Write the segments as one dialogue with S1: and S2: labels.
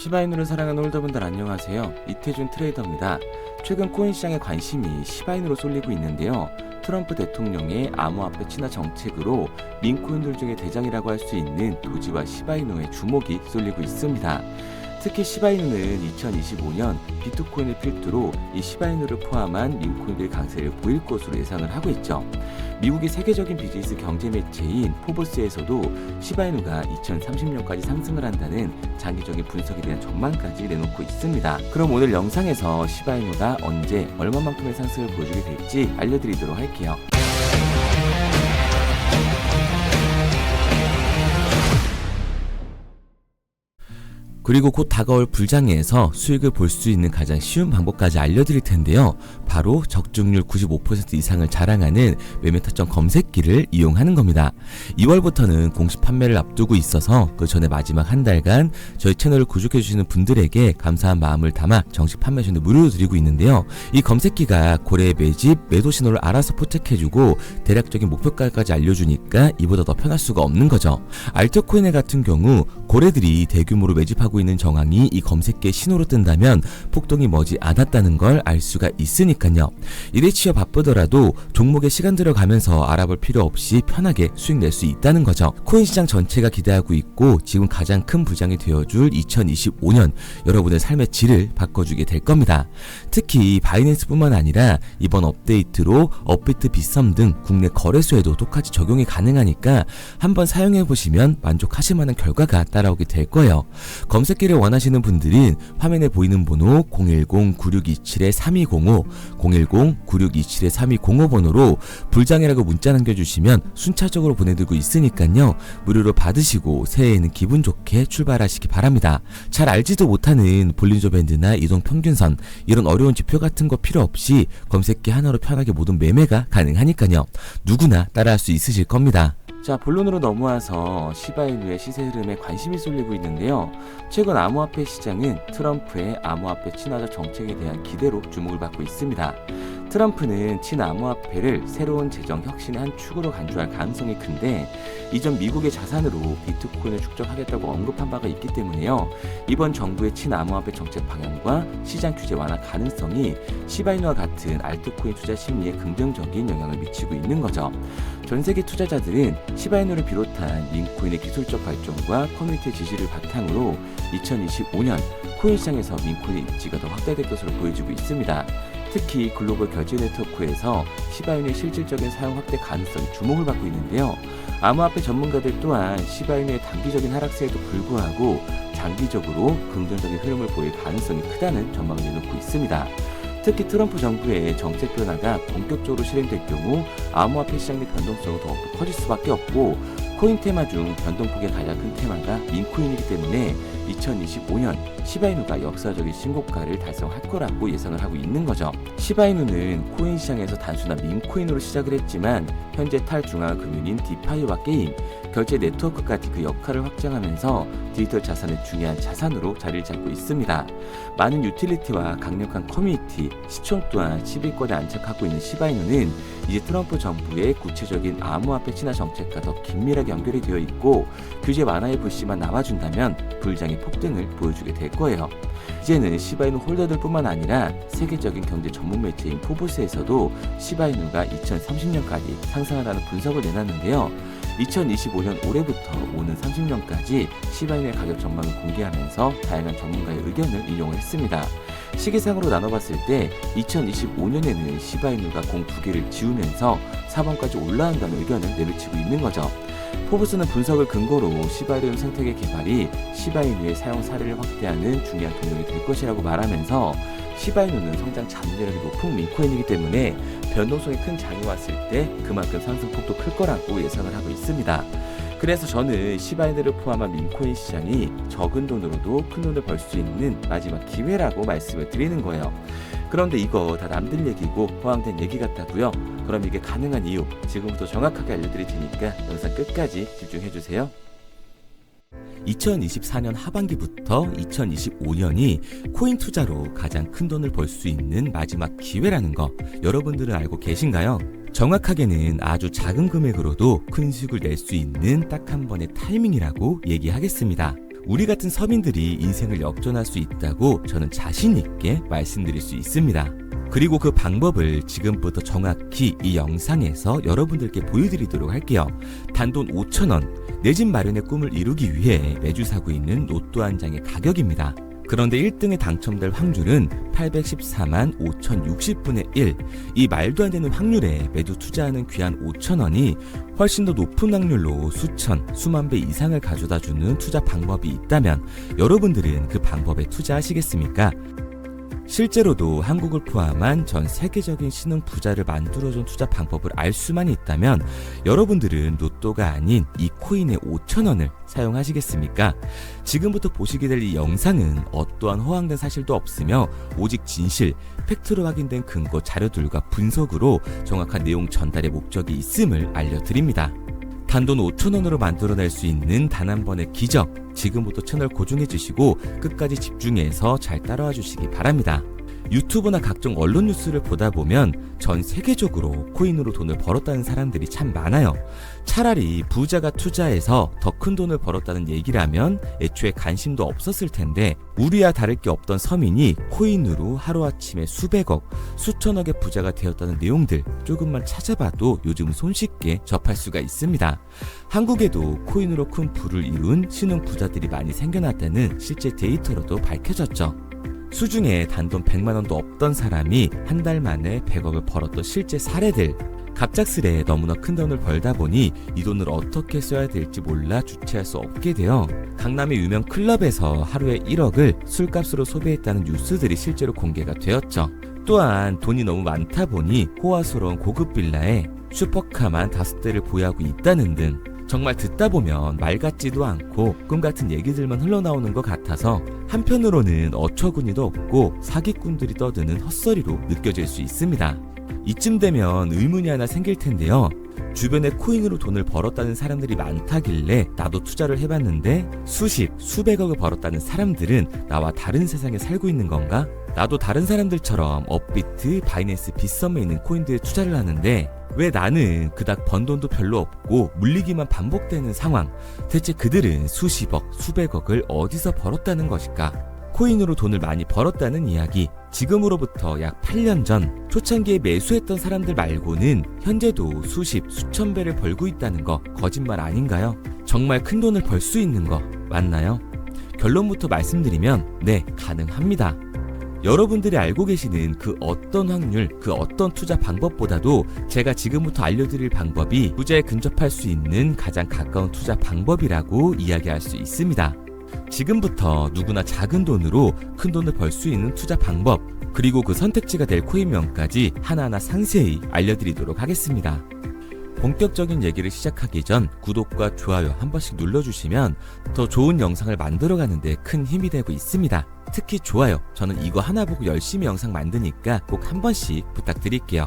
S1: 시바이누를 사랑하는 홀더분들 안녕하세요. 이태준 트레이더입니다. 최근 코인 시장의 관심이 시바이누로 쏠리고 있는데요. 트럼프 대통령의 암호화폐 친화 정책으로 민코인들 중에 대장이라고 할 수 있는 도지와 시바이누의 주목이 쏠리고 있습니다. 특히 시바이누는 2025년 비트코인을 필두로 이 시바이누를 포함한 민코인들의 강세를 보일 것으로 예상을 하고 있죠. 미국의 세계적인 비즈니스 경제 매체인 포브스에서도 시바이누가 2030년까지 상승을 한다는 장기적인 분석에 대한 전망까지 내놓고 있습니다. 그럼 오늘 영상에서 시바이누가 언제 얼마만큼의 상승을 보여주게 될지 알려드리도록 할게요. 그리고 곧 다가올 불장에서 수익을 볼 수 있는 가장 쉬운 방법까지 알려드릴 텐데요. 바로 적중률 95% 이상을 자랑하는 매매 타점 검색기를 이용하는 겁니다. 2월부터는 공식 판매를 앞두고 있어서 그 전에 마지막 한 달간 저희 채널을 구독해주시는 분들에게 감사한 마음을 담아 정식 판매 전에 무료로 드리고 있는데요. 이 검색기가 고래의 매집, 매도 신호를 알아서 포착해주고 대략적인 목표가까지 알려주니까 이보다 더 편할 수가 없는 거죠. 알트코인 같은 경우 고래들이 대규모로 매집하고 있는 정황이 이 검색기의 신호로 뜬다면 폭동이 머지 않았다는 걸 알 수가 있으니까요. 일에 치여 바쁘더라도 종목에 시간 들어가면서 알아볼 필요 없이 편하게 수익 낼 수 있다는 거죠. 코인 시장 전체가 기대하고 있고 지금 가장 큰 부장이 되어줄 2025년 여러분의 삶의 질을 바꿔주게 될 겁니다. 특히 바이낸스뿐만 아니라 이번 업데이트로 업비트, 빗썸 등 국내 거래소에도 똑같이 적용이 가능하니까 한번 사용해보시면 만족하실 만한 결과가 따라오게 될 거예요. 검색기를 원하시는 분들은 화면에 보이는 번호 010-9627-3205, 010-9627-3205 번호로 불장이라고 문자 남겨주시면 순차적으로 보내드리고 있으니까요. 무료로 받으시고 새해에는 기분 좋게 출발하시기 바랍니다. 잘 알지도 못하는 볼린저 밴드나 이동 평균선 이런 어려운 지표 같은 거 필요 없이 검색기 하나로 편하게 모든 매매가 가능하니까요. 누구나 따라할 수 있으실 겁니다. 자, 본론으로 넘어와서 시바이누의 시세 흐름에 관심이 쏠리고 있는데요. 최근 암호화폐 시장은 트럼프의 암호화폐 친화적 정책에 대한 기대로 주목을 받고 있습니다. 트럼프는 친암호화폐를 새로운 재정 혁신의 한 축으로 간주할 가능성이 큰데 이전 미국의 자산으로 비트코인을 축적하겠다고 언급한 바가 있기 때문에요. 이번 정부의 친암호화폐 정책 방향과 시장 규제 완화 가능성이 시바이누와 같은 알트코인 투자 심리에 긍정적인 영향을 미치고 있는 거죠. 전 세계 투자자들은 시바이누를 비롯한 민코인의 기술적 발전과 커뮤니티의 지지를 바탕으로 2025년 코인 시장에서 민코인의 입지가 더 확대될 것으로 보여지고 있습니다. 특히 글로벌 결제 네트워크에서 시바이누의 실질적인 사용 확대 가능성이 주목을 받고 있는데요. 암호화폐 전문가들 또한 시바이누의 단기적인 하락세에도 불구하고 장기적으로 긍정적인 흐름을 보일 가능성이 크다는 전망을 내놓고 있습니다. 특히 트럼프 정부의 정책 변화가 본격적으로 실행될 경우 암호화폐 시장 내 변동성은 더욱더 커질 수밖에 없고 코인 테마 중 변동폭의 가장 큰 테마가 민코인이기 때문에 2025년 시바이누가 역사적인 신고가를 달성할 거라고 예상을 하고 있는 거죠. 시바이누는 코인 시장에서 단순한 민코인으로 시작을 했지만 현재 탈중앙 금융인 디파이와 게임, 결제 네트워크까지 그 역할을 확장하면서 디지털 자산의 중요한 자산으로 자리를 잡고 있습니다. 많은 유틸리티와 강력한 커뮤니티, 시총 또한 10위권에 안착하고 있는 시바이누는 이제 트럼프 정부의 구체적인 암호화폐 친화 정책과 더 긴밀하게 연결이 되어 있고 규제 완화의 불씨만 나와준다면 불장의 폭등을 보여주게 될 거예요. 이제는 시바이누 홀더들뿐만 아니라 세계적인 경제 전문 매체인 포브스에서도 시바이누가 2030년까지 상승하라는 분석을 내놨는데요. 2025년 올해부터 오는 30년까지 시바이누의 가격 전망을 공개하면서 다양한 전문가의 의견을 인용을 했습니다. 시기상으로 나눠봤을 때 2025년에는 시바이누가 공 2개를 지우면서 4번까지 올라간다는 의견을 내비치고 있는 거죠. 포브스는 분석을 근거로 시바이누 생태계 개발이 시바이누의 사용 사례를 확대하는 중요한 동력이 될 것이라고 말하면서 시바이누는 성장 잠재력이 높은 민코인이기 때문에 변동성이 큰 장이 왔을 때 그만큼 상승폭도 클 거라고 예상을 하고 있습니다. 그래서 저는 시바이누를 포함한 민코인 시장이 적은 돈으로도 큰 돈을 벌 수 있는 마지막 기회라고 말씀을 드리는 거예요. 그런데 이거 다 남들 얘기고 허황된 얘기 같다고요? 그럼 이게 가능한 이유 지금부터 정확하게 알려드릴 테니까 영상 끝까지 집중해주세요. 2024년 하반기부터 2025년이 코인 투자로 가장 큰 돈을 벌 수 있는 마지막 기회라는 거 여러분들은 알고 계신가요? 정확하게는 아주 작은 금액으로도 큰 수익을 낼 수 있는 딱 한 번의 타이밍이라고 얘기하겠습니다. 우리 같은 서민들이 인생을 역전할 수 있다고 저는 자신 있게 말씀드릴 수 있습니다. 그리고 그 방법을 지금부터 정확히 이 영상에서 여러분들께 보여드리도록 할게요. 단돈 5,000원, 내 집 마련의 꿈을 이루기 위해 매주 사고 있는 로또 한 장의 가격입니다. 그런데 1등에 당첨될 확률은 814만 5060분의 1. 이 말도 안 되는 확률에 매주 투자하는 귀한 5,000원이 훨씬 더 높은 확률로 수천, 수만 배 이상을 가져다주는 투자 방법이 있다면 여러분들은 그 방법에 투자하시겠습니까? 실제로도 한국을 포함한 전 세계적인 신흥 부자를 만들어준 투자 방법을 알 수만 있다면 여러분들은 로또가 아닌 이 코인의 5,000원을 사용하시겠습니까? 지금부터 보시게 될 이 영상은 어떠한 허황된 사실도 없으며 오직 진실, 팩트로 확인된 근거 자료들과 분석으로 정확한 내용 전달의 목적이 있음을 알려드립니다. 단돈 5,000원으로 만들어낼 수 있는 단 한 번의 기적, 지금부터 채널 고정해 주시고 끝까지 집중해서 잘 따라와 주시기 바랍니다. 유튜브나 각종 언론 뉴스를 보다 보면 전 세계적으로 코인으로 돈을 벌었다는 사람들이 참 많아요. 차라리 부자가 투자해서 더 큰 돈을 벌었다는 얘기라면 애초에 관심도 없었을 텐데 우리와 다를 게 없던 서민이 코인으로 하루아침에 수백억, 수천억의 부자가 되었다는 내용들 조금만 찾아봐도 요즘 손쉽게 접할 수가 있습니다. 한국에도 코인으로 큰 부를 이룬 신흥 부자들이 많이 생겨났다는 실제 데이터로도 밝혀졌죠. 수중에 단돈 100만원도 없던 사람이 한 달 만에 100억을 벌었던 실제 사례들. 갑작스레 너무나 큰 돈을 벌다 보니 이 돈을 어떻게 써야 될지 몰라 주체할 수 없게 되어 강남의 유명 클럽에서 하루에 1억을 술값으로 소비했다는 뉴스들이 실제로 공개가 되었죠. 또한 돈이 너무 많다 보니 호화스러운 고급 빌라에 슈퍼카만 5대를 보유하고 있다는 등 정말 듣다 보면 말 같지도 않고 꿈 같은 얘기들만 흘러나오는 것 같아서 한편으로는 어처구니도 없고 사기꾼들이 떠드는 헛소리로 느껴질 수 있습니다. 이쯤 되면 의문이 하나 생길 텐데요. 주변에 코인으로 돈을 벌었다는 사람들이 많다길래 나도 투자를 해봤는데 수십, 수백억을 벌었다는 사람들은 나와 다른 세상에 살고 있는 건가? 나도 다른 사람들처럼 업비트, 바이낸스, 빗썸에 있는 코인들에 투자를 하는데 왜 나는 그닥 번 돈도 별로 없고 물리기만 반복되는 상황? 대체 그들은 수십억, 수백억을 어디서 벌었다는 것일까? 코인으로 돈을 많이 벌었다는 이야기, 지금으로부터 약 8년 전 초창기에 매수했던 사람들 말고는 현재도 수십, 수천 배를 벌고 있다는 거 거짓말 아닌가요? 정말 큰 돈을 벌 수 있는 거 맞나요? 결론부터 말씀드리면 네, 가능합니다. 여러분들이 알고 계시는 그 어떤 확률, 그 어떤 투자 방법보다도 제가 지금부터 알려드릴 방법이 부자에 근접할 수 있는 가장 가까운 투자 방법이라고 이야기할 수 있습니다. 지금부터 누구나 작은 돈으로 큰 돈을 벌 수 있는 투자 방법, 그리고 그 선택지가 될 코인명까지 하나하나 상세히 알려드리도록 하겠습니다. 본격적인 얘기를 시작하기 전 구독과 좋아요 한 번씩 눌러주시면 더 좋은 영상을 만들어가는데 큰 힘이 되고 있습니다. 특히 좋아요, 저는 이거 하나 보고 열심히 영상 만드니까 꼭 한 번씩 부탁드릴게요.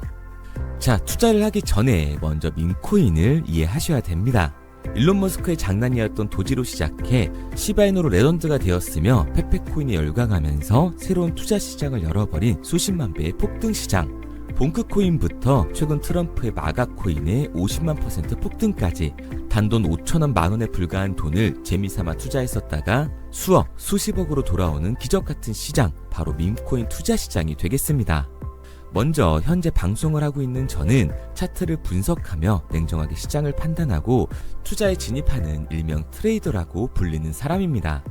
S1: 자, 투자를 하기 전에 먼저 밈코인을 이해하셔야 됩니다. 일론 머스크의 장난이었던 도지로 시작해 시바이누로 레전드가 되었으며 페페코인이 열광하면서 새로운 투자 시장을 열어버린 수십만 배의 폭등 시장. 봉크코인부터 최근 트럼프의 마가코인의 50만 % 폭등까지 단돈 5,000원 만원에 불과한 돈을 재미삼아 투자했었다가 수억, 수십억으로 돌아오는 기적같은 시장, 바로 밈코인 투자 시장이 되겠습니다. 먼저 현재 방송을 하고 있는 저는 차트를 분석하며 냉정하게 시장을 판단하고 투자에 진입하는 일명 트레이더라고 불리는 사람입니다.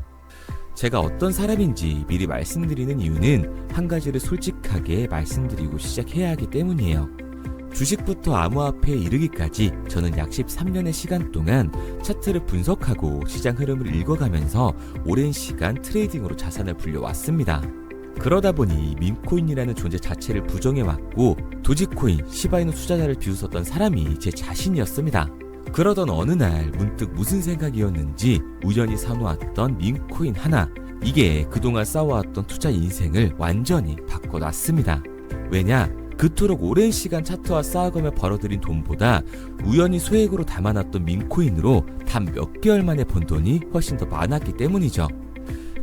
S1: 제가 어떤 사람인지 미리 말씀드리는 이유는 한 가지를 솔직하게 말씀드리고 시작해야 하기 때문이에요. 주식부터 암호화폐에 이르기까지 저는 약 13년의 시간 동안 차트를 분석하고 시장 흐름을 읽어가면서 오랜 시간 트레이딩으로 자산을 불려왔습니다. 그러다 보니 밈코인이라는 존재 자체를 부정해왔고 도지코인, 시바이누 투자자를 비웃었던 사람이 제 자신이었습니다. 그러던 어느 날 문득 무슨 생각이었는지 우연히 사놓았던 밈코인 하나, 이게 그동안 쌓아왔던 투자 인생을 완전히 바꿔놨습니다. 왜냐? 그토록 오랜 시간 차트와 쌓아가며 벌어들인 돈보다 우연히 소액으로 담아놨던 밈코인으로 단 몇 개월 만에 번 돈이 훨씬 더 많았기 때문이죠.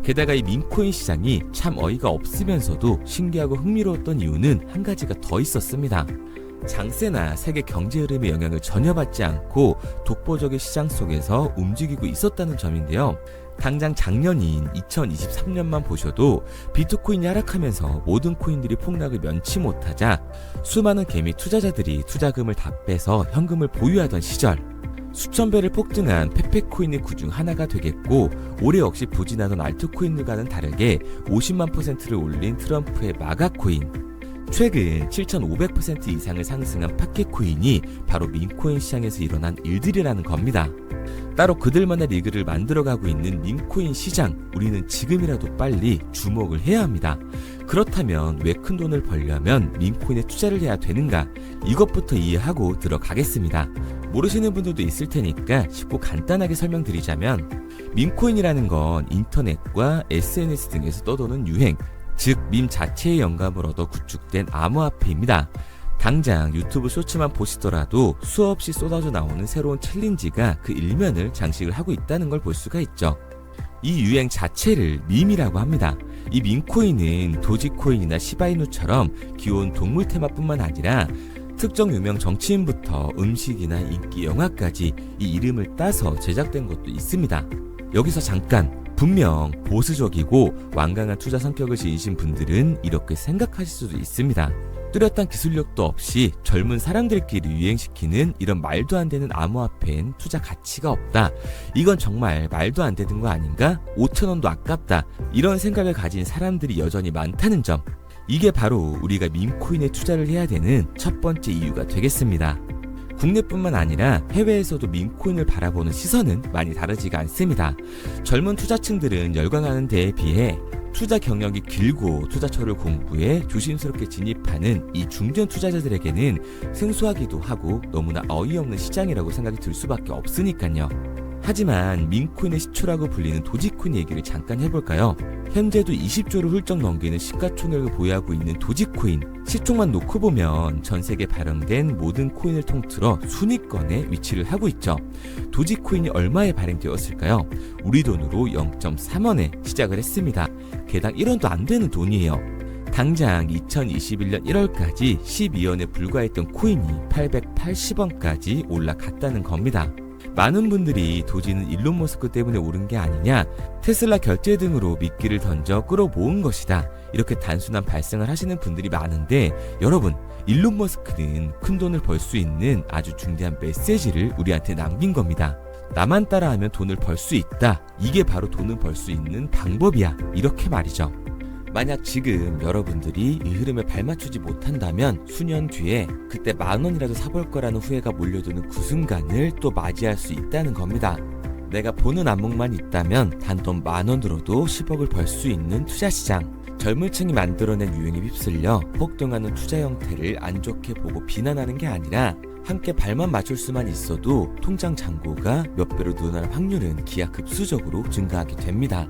S1: 게다가 이 밈코인 시장이 참 어이가 없으면서도 신기하고 흥미로웠던 이유는 한 가지가 더 있었습니다. 장세나 세계 경제 흐름의 영향을 전혀 받지 않고 독보적인 시장 속에서 움직이고 있었다는 점인데요. 당장 작년인 2023년만 보셔도 비트코인이 하락하면서 모든 코인들이 폭락을 면치 못하자 수많은 개미 투자자들이 투자금을 다 빼서 현금을 보유하던 시절, 수천 배를 폭등한 페페코인이 그중 하나가 되겠고, 올해 역시 부진하던 알트코인들과는 다르게 50만 %를 올린 트럼프의 마가코인, 최근 7,500% 이상을 상승한 파케코인이 바로 민코인 시장에서 일어난 일들이라는 겁니다. 따로 그들만의 리그를 만들어가고 있는 민코인 시장, 우리는 지금이라도 빨리 주목을 해야 합니다. 그렇다면 왜 큰 돈을 벌려면 민코인에 투자를 해야 되는가? 이것부터 이해하고 들어가겠습니다. 모르시는 분들도 있을 테니까 쉽고 간단하게 설명드리자면, 민코인이라는 건 인터넷과 SNS 등에서 떠도는 유행, 즉 밈 자체의 영감을 얻어 구축된 암호화폐입니다. 당장 유튜브 쇼츠만 보시더라도 수없이 쏟아져 나오는 새로운 챌린지가 그 일면을 장식을 하고 있다는 걸 볼 수가 있죠. 이 유행 자체를 밈이라고 합니다. 이 밈코인은 도지코인이나 시바이누처럼 귀여운 동물 테마뿐만 아니라 특정 유명 정치인부터 음식이나 인기 영화까지 이 이름을 따서 제작된 것도 있습니다. 여기서 잠깐, 분명 보수적이고 완강한 투자 성격을 지니신 분들은 이렇게 생각하실 수도 있습니다. 뚜렷한 기술력도 없이 젊은 사람들끼리 유행시키는 이런 말도 안 되는 암호화폐엔 투자 가치가 없다. 이건 정말 말도 안 되는 거 아닌가? 5,000원도 아깝다. 이런 생각을 가진 사람들이 여전히 많다는 점. 이게 바로 우리가 밈코인에 투자를 해야 되는 첫 번째 이유가 되겠습니다. 국내뿐만 아니라 해외에서도 밈코인을 바라보는 시선은 많이 다르지가 않습니다. 젊은 투자층들은 열광하는 데에 비해 투자 경력이 길고 투자처를 공부해 조심스럽게 진입하는 이 중견 투자자들에게는 생소하기도 하고 너무나 어이없는 시장이라고 생각이 들 수밖에 없으니까요. 하지만 밈코인의 시초라고 불리는 도지코인 얘기를 잠깐 해볼까요? 현재도 20조를 훌쩍 넘기는 시가총액을 보유하고 있는 도지코인, 시총만 놓고 보면 전 세계 발행된 모든 코인을 통틀어 순위권에 위치를 하고 있죠. 도지코인이 얼마에 발행되었을까요? 우리 돈으로 0.3원에 시작을 했습니다. 개당 1원도 안 되는 돈이에요. 당장 2021년 1월까지 12원에 불과했던 코인이 880원까지 올라갔다는 겁니다. 많은 분들이 도지는 일론 머스크 때문에 오른 게 아니냐, 테슬라 결제 등으로 미끼를 던져 끌어모은 것이다, 이렇게 단순한 발생을 하시는 분들이 많은데, 여러분, 일론 머스크는 큰 돈을 벌 수 있는 아주 중대한 메시지를 우리한테 남긴 겁니다. 나만 따라하면 돈을 벌 수 있다. 이게 바로 돈을 벌 수 있는 방법이야. 이렇게 말이죠. 만약 지금 여러분들이 이 흐름에 발맞추지 못한다면 수년 뒤에 그때 10,000원이라도 사볼 거라는 후회가 몰려드는 그 순간을 또 맞이할 수 있다는 겁니다. 내가 보는 안목만 있다면 단돈 10,000원 들어도 10억을 벌 수 있는 투자시장. 젊은 층이 만들어낸 유행에 휩쓸려 폭등하는 투자 형태를 안 좋게 보고 비난하는 게 아니라, 함께 발만 맞출 수만 있어도 통장 잔고가 몇 배로 늘어날 확률은 기하급수적으로 증가하게 됩니다.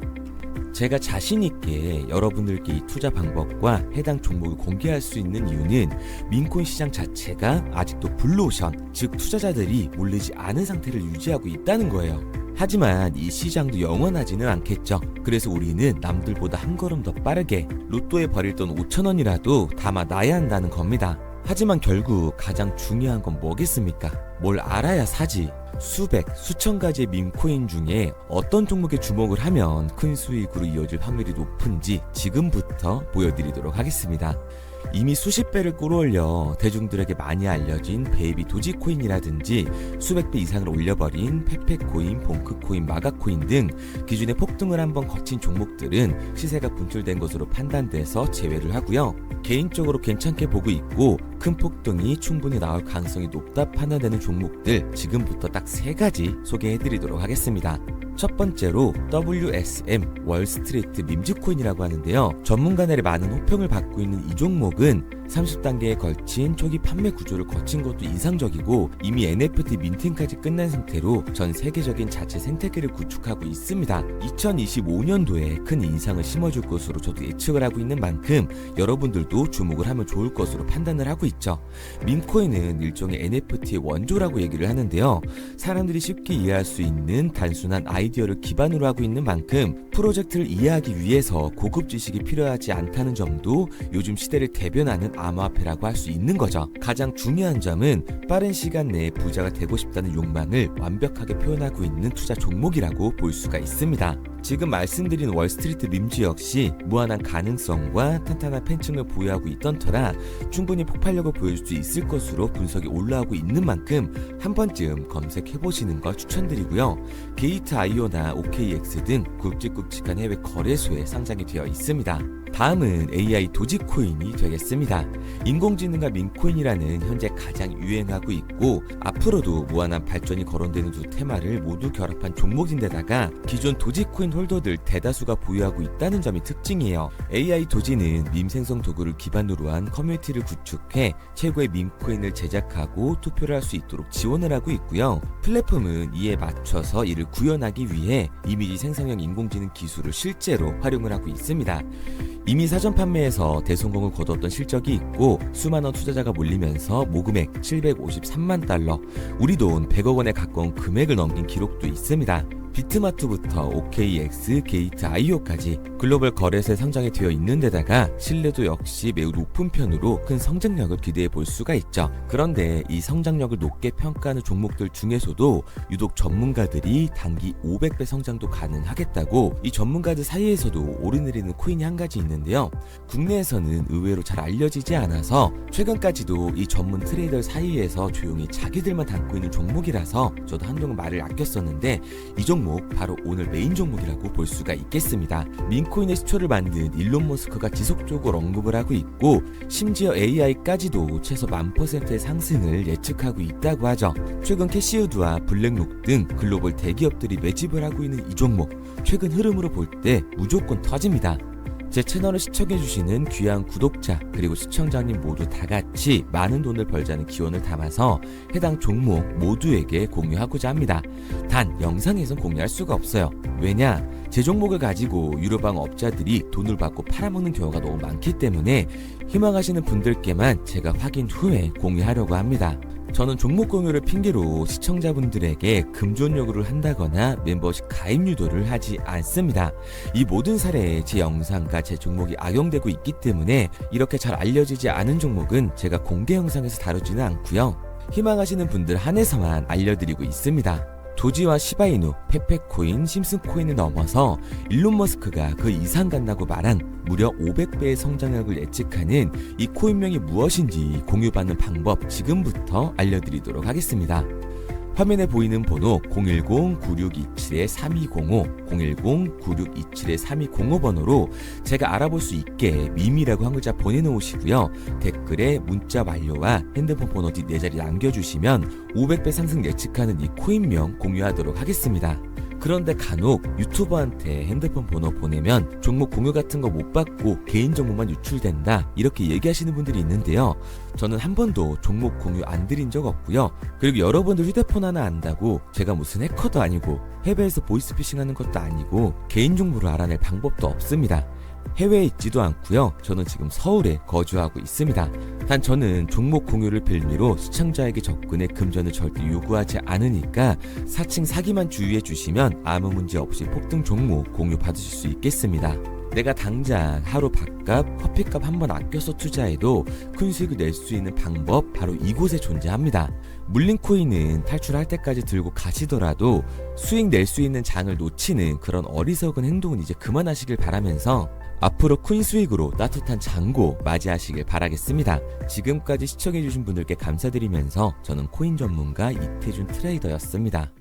S1: 제가 자신있게 여러분들께 이 투자 방법과 해당 종목을 공개할 수 있는 이유는 민코인 시장 자체가 아직도 블루오션, 즉 투자자들이 몰리지 않은 상태를 유지하고 있다는 거예요. 하지만 이 시장도 영원하지는 않겠죠. 그래서 우리는 남들보다 한 걸음 더 빠르게 로또에 버릴 돈 5,000원이라도 담아놔야 한다는 겁니다. 하지만 결국 가장 중요한 건 뭐겠습니까? 뭘 알아야 사지. 수백, 수천 가지의 밈코인 중에 어떤 종목에 주목을 하면 큰 수익으로 이어질 확률이 높은지 지금부터 보여드리도록 하겠습니다. 이미 수십 배를 끌어올려 대중들에게 많이 알려진 베이비 도지코인이라든지 수백 배 이상을 올려버린 페페코인, 봉크코인, 마가코인 등 기존의 폭등을 한번 거친 종목들은 시세가 분출된 것으로 판단돼서 제외를 하고요. 개인적으로 괜찮게 보고 있고 큰 폭등이 충분히 나올 가능성이 높다 판단되는 종목들 지금부터 딱 3가지 소개해드리도록 하겠습니다. 첫 번째로 WSM, 월스트리트 밈즈코인이라고 하는데요. 전문가들의 많은 호평을 받고 있는 이 종목은 30단계에 걸친 초기 판매 구조를 거친 것도 인상적이고 이미 NFT 민팅까지 끝난 상태로 전 세계적인 자체 생태계를 구축하고 있습니다. 2025년도에 큰 인상을 심어줄 것으로 저도 예측을 하고 있는 만큼 여러분들도 주목을 하면 좋을 것으로 판단을 하고 있죠. 밈코인은 일종의 NFT의 원조라고 얘기를 하는데요. 사람들이 쉽게 이해할 수 있는 단순한 아이디어를 기반으로 하고 있는 만큼 프로젝트를 이해하기 위해서 고급 지식이 필요하지 않다는 점도 요즘 시대를 대변하는 그런 암호화폐라고 할 수 있는 거죠. 가장 중요한 점은 빠른 시간 내에 부자가 되고 싶다는 욕망을 완벽하게 표현하고 있는 투자 종목이라고 볼 수가 있습니다. 지금 말씀드린 월스트리트 밈즈 역시 무한한 가능성과 탄탄한 팬층을 보유하고 있던 터라 충분히 폭발력을 보여줄 수 있을 것으로 분석이 올라오고 있는 만큼 한 번쯤 검색해보시는 걸 추천드리고요. 게이트.io나 OKX 등 굵직굵직한 해외 거래소에 상장이 되어 있습니다. 다음은 AI 도지코인이 되겠습니다. 인공지능과 민코인이라는 현재 가장 유행하고 있고 앞으로도 무한한 발전이 거론되는 두 테마를 모두 결합한 종목인데다가 기존 도지코인 홀더들 대다수가 보유하고 있다는 점이 특징이에요. AI 도지는 밈 생성 도구를 기반으로 한 커뮤니티를 구축해 최고의 밈코인을 제작하고 투표를 할 수 있도록 지원을 하고 있고요. 플랫폼은 이에 맞춰서 이를 구현하기 위해 이미지 생성형 인공지능 기술을 실제로 활용을 하고 있습니다. 이미 사전 판매에서 대성공을 거뒀던 실적이 있고 수많은 투자자가 몰리면서 모금액 753만 달러, 우리 돈 100억 원에 가까운 금액을 넘긴 기록도 있습니다. 비트마트부터 OKX, 게이트.io까지 글로벌 거래소에 상장이 되어 있는 데다가 신뢰도 역시 매우 높은 편으로 큰 성장력을 기대해 볼 수가 있죠. 그런데 이 성장력을 높게 평가하는 종목들 중에서도 유독 전문가들이 단기 500배 성장도 가능하겠다고 이 전문가들 사이에서도 오르내리는 코인이 한 가지 있는데요. 국내에서는 의외로 잘 알려지지 않아서 최근까지도 이 전문 트레이더 사이에서 조용히 자기들만 담고 있는 종목이라서 저도 한동안 말을 아꼈었는데 이 종목 바로 오늘 메인 종목이라고 볼 수가 있겠습니다. 민코인의 시초를 만든 일론 머스크가 지속적으로 언급을 하고 있고 심지어 AI까지도 최소 1000%의 상승을 예측하고 있다고 하죠. 최근 캐시우드와 블랙록 등 글로벌 대기업들이 매집을 하고 있는 이 종목 최근 흐름으로 볼 때 무조건 터집니다. 제 채널을 시청해주시는 귀한 구독자 그리고 시청자님 모두 다같이 많은 돈을 벌자는 기원을 담아서 해당 종목 모두에게 공유하고자 합니다. 단 영상에선 공유할 수가 없어요. 왜냐? 제 종목을 가지고 유료방 업자들이 돈을 받고 팔아먹는 경우가 너무 많기 때문에 희망하시는 분들께만 제가 확인 후에 공유하려고 합니다. 저는 종목 공유를 핑계로 시청자분들에게 금전 요구를 한다거나 멤버십 가입 유도를 하지 않습니다. 이 모든 사례에 제 영상과 제 종목이 악용되고 있기 때문에 이렇게 잘 알려지지 않은 종목은 제가 공개 영상에서 다루지는 않고요. 희망하시는 분들 한해서만 알려드리고 있습니다. 도지와 시바이누, 페페코인, 심슨코인을 넘어서 일론 머스크가 그 이상 간다고 말한 무려 500배의 성장력을 예측하는 이 코인명이 무엇인지 공유받는 방법 지금부터 알려드리도록 하겠습니다. 화면에 보이는 번호 010-9627-3205, 010-9627-3205 번호로 제가 알아볼 수 있게 밈이라고 한 글자 보내놓으시고요. 댓글에 문자 완료와 핸드폰 번호 뒷 4자리 남겨주시면 500배 상승 예측하는 이 코인명 공유하도록 하겠습니다. 그런데 간혹 유튜버한테 핸드폰 번호 보내면 종목 공유 같은 거 못 받고 개인정보만 유출된다 이렇게 얘기하시는 분들이 있는데요. 저는 한 번도 종목 공유 안 드린 적 없고요. 그리고 여러분들 휴대폰 하나 안다고 제가 무슨 해커도 아니고 해외에서 보이스피싱 하는 것도 아니고 개인정보를 알아낼 방법도 없습니다. 해외에 있지도 않고요. 저는 지금 서울에 거주하고 있습니다. 단 저는 종목 공유를 빌미로 시청자에게 접근의 금전을 절대 요구하지 않으니까 사칭 사기만 주의해 주시면 아무 문제 없이 폭등 종목 공유 받으실 수 있겠습니다. 내가 당장 하루 밥값, 커피값 한번 아껴서 투자해도 큰 수익을 낼 수 있는 방법 바로 이곳에 존재합니다. 물린 코인은 탈출할 때까지 들고 가시더라도 수익 낼 수 있는 장을 놓치는 그런 어리석은 행동은 이제 그만하시길 바라면서 앞으로 큰 수익으로 따뜻한 장고 맞이하시길 바라겠습니다. 지금까지 시청해주신 분들께 감사드리면서 저는 코인 전문가 이태준 트레이더였습니다.